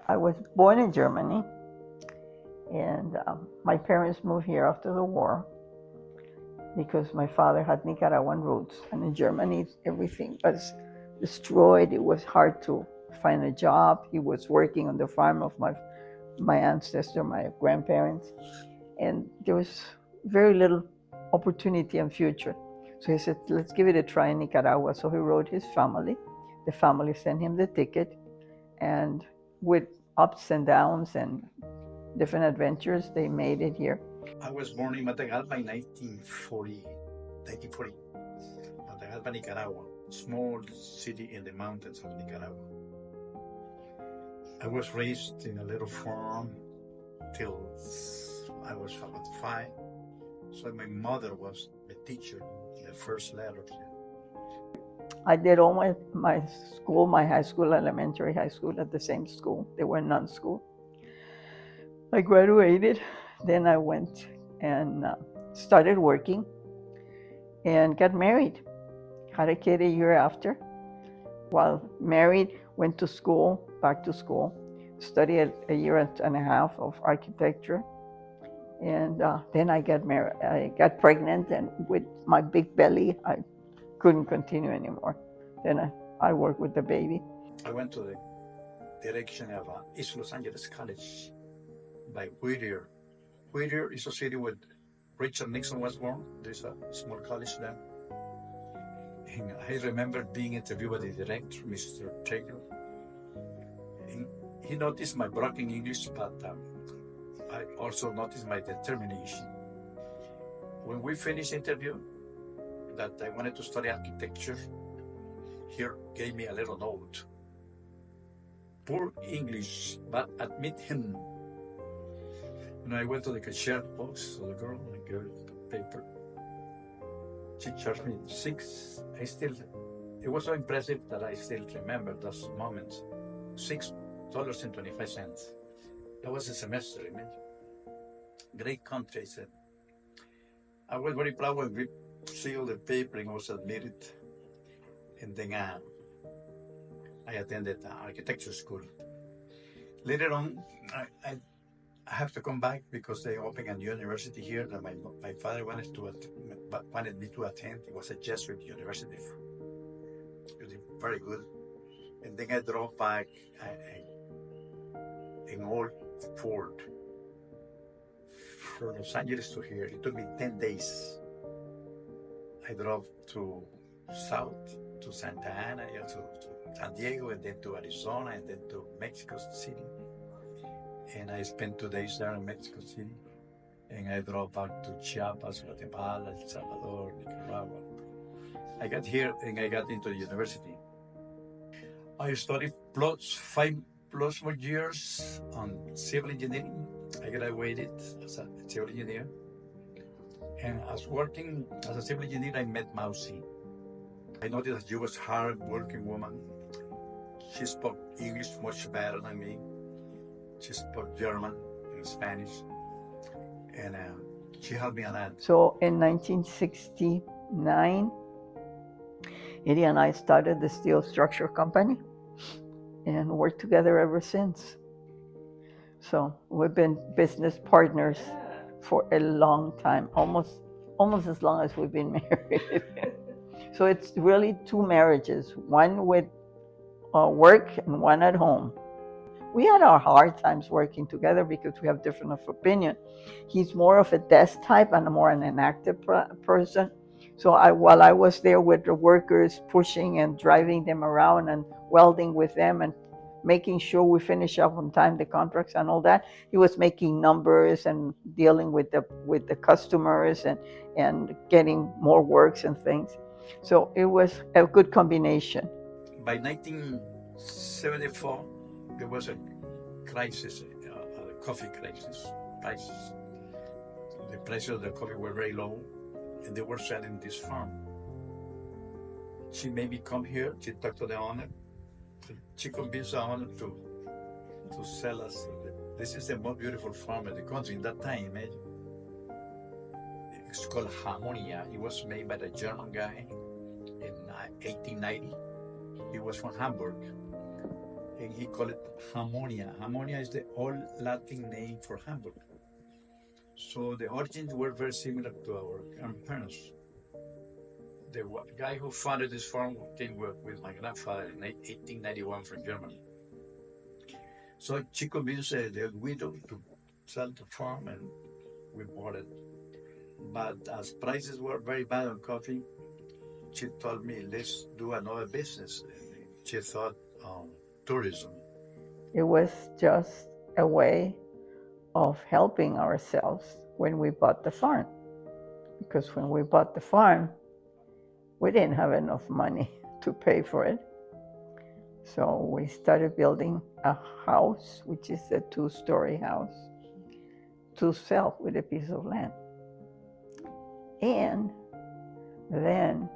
I was born in Germany, and my parents moved here after the war because my father had Nicaraguan roots, and in Germany everything was destroyed. It was hard to find a job. He was working on the farm of my ancestor, my grandparents, and there was very little opportunity and future. So he said, let's give it a try in Nicaragua. So he wrote his family. The family sent him the ticket, and with ups and downs and different adventures, they made it here. I was born in Matagalpa in 1940, Matagalpa, Nicaragua, small city in the mountains of Nicaragua. I was raised in a little farm till I was about 5. So my mother was the teacher, the first letter. I did all my school, my high school, elementary, high school at the same school. They were non-school. I graduated, then I went and started working and got married. Had a kid a year after. While married, went to school, back to school, studied a year and a half of architecture. And then I got married. I got pregnant, and with my big belly, I couldn't continue anymore. Then I worked with the baby. I went to the direction of East Los Angeles College by Whittier. Whittier is a city where Richard Nixon was born. There's a small college there. And I remember being interviewed by the director, Mr. Taylor. And he noticed my broken English, but I also noticed my determination. When we finished the interview, that I wanted to study architecture, he gave me a little note. Poor English, but admit him. And I went to the cashier box of the girl and gave her the paper. She charged me $6. It was so impressive that I still remember those moments. $6.25. That was a semester, imagine. Great country, I said. I was very proud when we sealed the paper and was admitted. And then I attended architecture school. Later on, I have to come back because they opened a university here that my father wanted me to attend. It was a Jesuit university. It was very good. And then I drove back in old Ford from Los Angeles to here. It took me 10 days. I drove to south, to Santa Ana, to San Diego, and then to Arizona, and then to Mexico City. And I spent 2 days there in Mexico City. And I drove back to Chiapas, Guatemala, El Salvador, Nicaragua. I got here and I got into the university. I studied 5+ more years on civil engineering. I graduated as a civil engineer. And as working as a civil engineer, I met Mausi. I noticed that she was a hard-working woman. She spoke English much better than me. She spoke German and Spanish. And she helped me a lot. So in 1969, Eddy and I started the steel structure company and worked together ever since. So we've been business partners for a long time, almost as long as we've been married. So it's really 2 marriages, one with work and one at home. We had our hard times working together because we have different of opinion. He's more of a desk type and more an active person. So while I was there with the workers, pushing and driving them around and welding with them and making sure we finish up on time the contracts and all that, he was making numbers and dealing with the customers and getting more works and things. So it was a good combination. By 1974, there was a crisis, a coffee crisis. The prices of the coffee were very low, and they were selling this farm. She made me come here. She talked to the owner. She convinced the owner to sell us. This is the most beautiful farm in the country in that time. Imagine. It's called Hammonia. It was made by the German guy in 1890. He was from Hamburg. and he called it Hammonia. Hammonia is the old Latin name for Hamburg. So the origins were very similar to our grandparents. The guy who founded this farm came with my grandfather in 1891 from Germany. So she convinced the widow to sell the farm, and we bought it. But as prices were very bad on coffee, she told me, let's do another business. She thought tourism. It was just a way of helping ourselves when we bought the farm. Because when we bought the farm, we didn't have enough money to pay for it. So we started building a house, which is a 2-story house, to sell with a piece of land. And then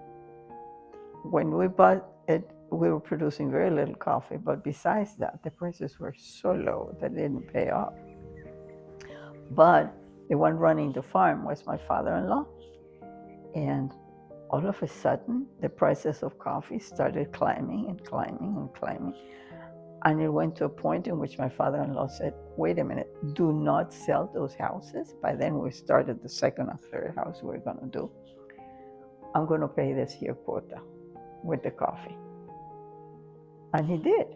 when we bought it, we were producing very little coffee, but besides that, the prices were so low that it didn't pay off. But the one running the farm was my father-in-law. And all of a sudden, the prices of coffee started climbing and climbing and climbing. And it went to a point in which my father-in-law said, wait a minute, do not sell those houses. By then we started the second or third house we were gonna do. I'm gonna pay this here quota with the coffee. And he did.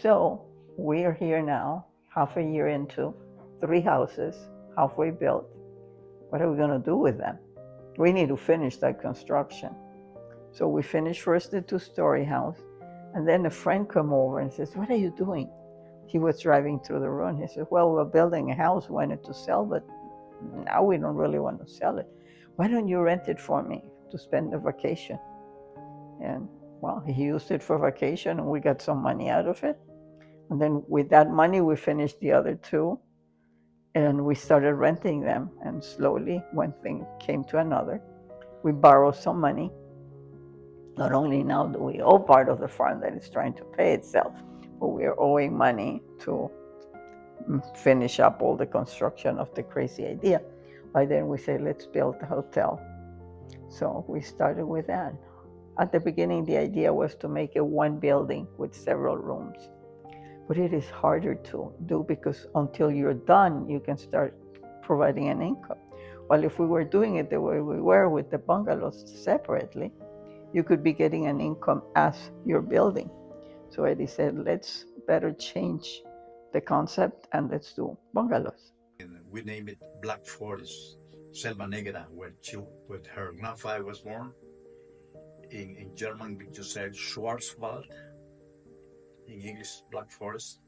So we are here now, half a year into 3 houses, halfway built. What are we gonna do with them? We need to finish that construction. So we finished first the 2-story house, and then a friend came over and says, what are you doing? He was driving through the road. He said, well, we're building a house, we wanted to sell, but now we don't really want to sell it. Why don't you rent it for me to spend the vacation? And well, he used it for vacation and we got some money out of it. And then with that money, we finished the other 2 and we started renting them. And slowly, one thing came to another. We borrowed some money. Not only now do we owe part of the farm that is trying to pay itself, but we are owing money to finish up all the construction of the crazy idea. By then we said, let's build a hotel. So we started with that. At the beginning, the idea was to make it one building with several rooms. But it is harder to do because until you're done, you can start providing an income. Well, if we were doing it the way we were with the bungalows separately, you could be getting an income as you're building. So Eddy said, let's better change the concept and let's do bungalows. And we named it Black Forest, Selva Negra, where her grandfather was born. In German, we just said Schwarzwald. In English, Black Forest.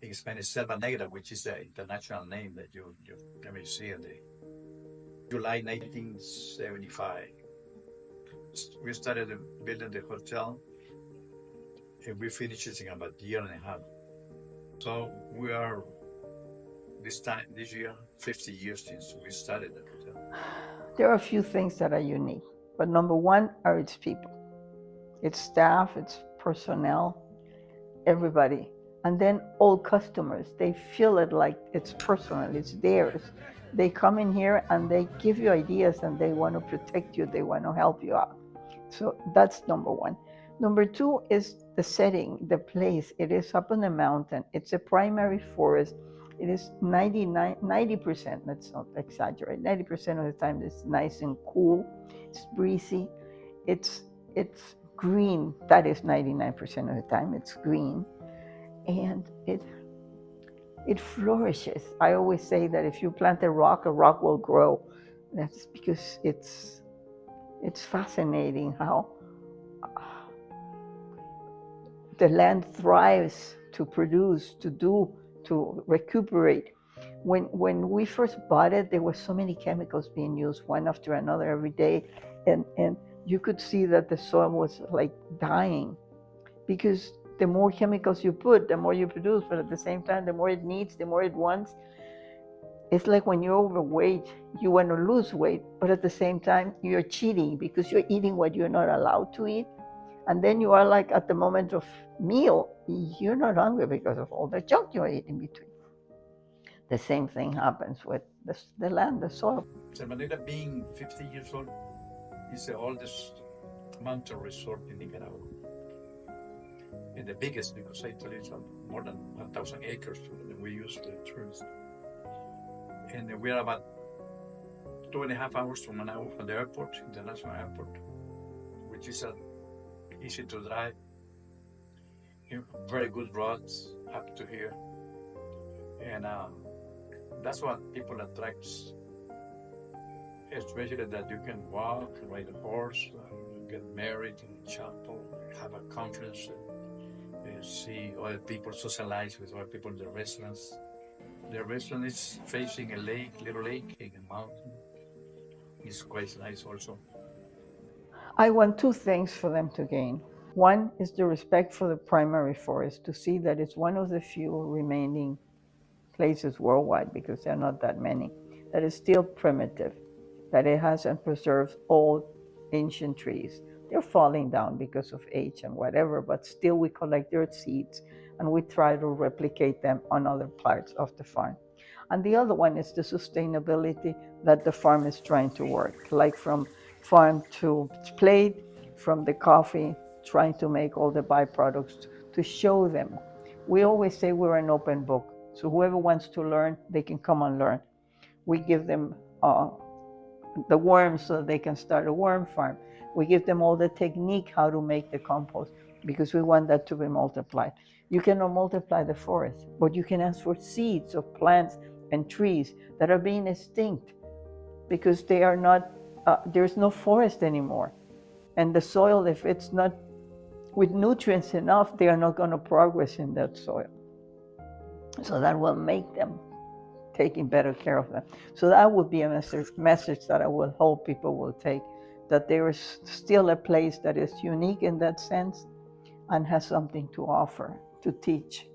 In Spanish, Selva Negra, which is the international name that you can see in the July 1975. We started building the hotel, and we finished it in about a year and a half. So we are this year 50 years since we started the hotel. There are a few things that are unique, but number one are its people, its staff, its personnel, everybody. And then all customers, they feel it like it's personal, it's theirs. They come in here and they give you ideas and they want to protect you, they want to help you out. So that's number one. Number two is the setting, the place. It is up on the mountain. It's a primary forest. It is 90%, let's not exaggerate, 90% of the time it's nice and cool, it's breezy, it's green. That is 99% of the time, it's green. And it flourishes. I always say that if you plant a rock will grow. That's because it's fascinating how the land thrives to produce, to recuperate. When we first bought it, there were so many chemicals being used one after another every day, and you could see that the soil was like dying because the more chemicals you put, the more you produce, but at the same time, the more it needs, the more it wants. It's like when you're overweight, you want to lose weight, but at the same time, you're cheating because you're eating what you're not allowed to eat. And then you are like at the moment of meal, you're not hungry because of all the junk you ate in between. The same thing happens with the land, the soil. Selva Negra, being 50 years old, is the oldest mountain resort in Nicaragua. And the biggest, because I told you it's more than 1,000 acres that we use for the tourists. And we are about 2.5 hours from the airport, international airport, which is easy to drive. Very good roads up to here, and that's what people attracts, especially that you can walk, ride a horse, get married in a chapel, have a conference, see other people, socialize with other people in the restaurants. The restaurant is facing a lake, little lake in a mountain. It's quite nice also. I want two things for them to gain. One is the respect for the primary forest, to see that it's one of the few remaining places worldwide, because there are not that many, that is still primitive, that it hasn't preserved old ancient trees. They're falling down because of age and whatever, but still we collect their seeds and we try to replicate them on other parts of the farm. And the other one is the sustainability that the farm is trying to work, like from farm to plate, from the coffee, trying to make all the byproducts to show them. We always say we're an open book. So whoever wants to learn, they can come and learn. We give them the worms so they can start a worm farm. We give them all the technique how to make the compost, because we want that to be multiplied. You cannot multiply the forest, but you can ask for seeds of plants and trees that are being extinct because they are not, there's no forest anymore. And the soil, if it's not with nutrients enough, they are not going to progress in that soil. So that will make them taking better care of them. So that would be a message that I would hope people will take, that there is still a place that is unique in that sense and has something to offer, to teach.